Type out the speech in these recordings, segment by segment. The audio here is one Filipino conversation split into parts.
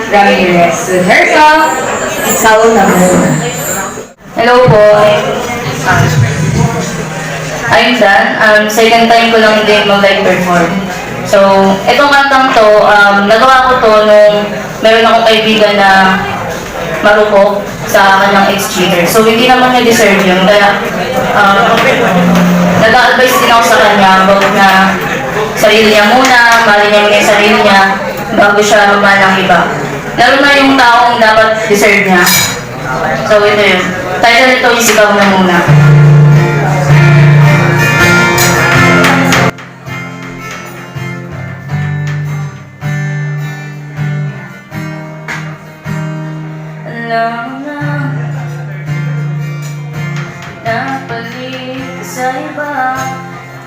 Ramirez with her song, Ikaw na Muna. Hello po. I'm Dan. Second time ko lang din mag-live perform. So, itong kantang to, nagawa ko to nung meron akong kaibigan na marupok sa kanyang ex-cheater. So, hindi naman niya deserve yun. Kaya, nag-a-advise din ako sa kanya about na sarili niya muna, mahalin niya muna yung sarili niya bago siya magmahal ng iba. Lalo na yung taong dapat deserve niya. So, ito yun. Title nito is Ikaw na Muna. Alam na napalit sa iba,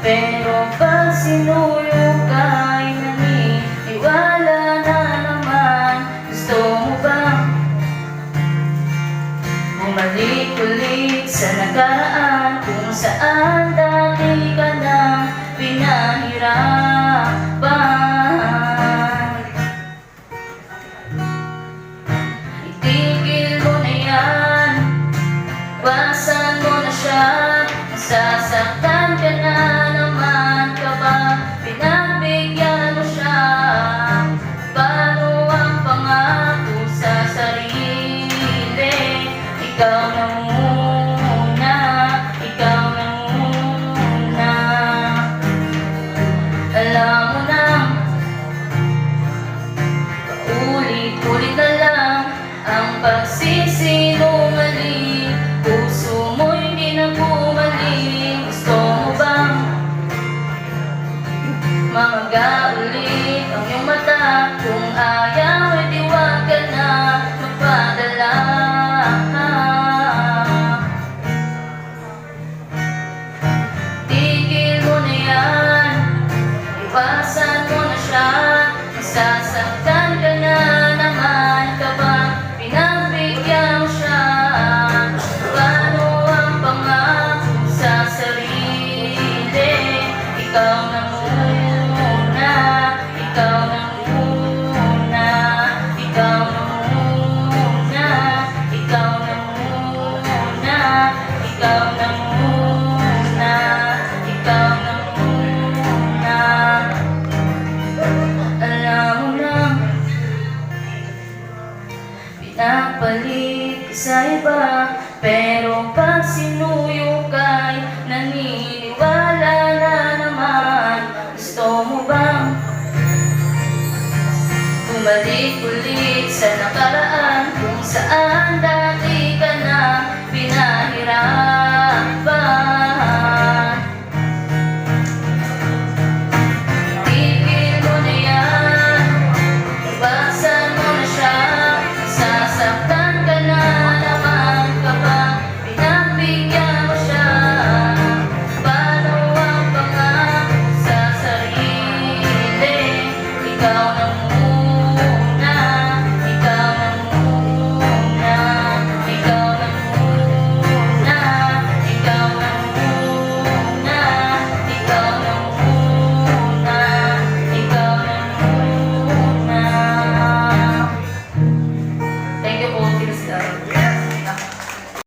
pero pag sinuyo ka'y naniniwala na naman. Gusto mo ba bumalik ulit sa nakaraan, kung saan dati ka nang pinahirapan? Itigil mo na yan, basan mo na siya, masasaktan ka na naman kapag pinagbigyan mo siya. Paano ang pangako sa sarili? Ikaw na muna, ikaw na muna. Alam mo na, paulit-ulit na lang ang pagsisinungaling. Puso mo'y di na bumalik. Gusto mo bang mamaga ulit ang iyong mata? Kung ayaw, ay diwag ka na magpadala. Tigil mo na yan, iwasan mo na siya, masasaktan ka na naman kapag pinagbigyan mo siya. Paano ang pangako sa sarili? Ikaw na muna, ikaw na muna, ikaw na muna, ikaw na muna, ikaw na muna, ikaw na muna. Alam mo na, pinapalit ka sa iba, pero pag sinuyo ka'y naniniwala na naman. Gusto mo bang bumalik ulit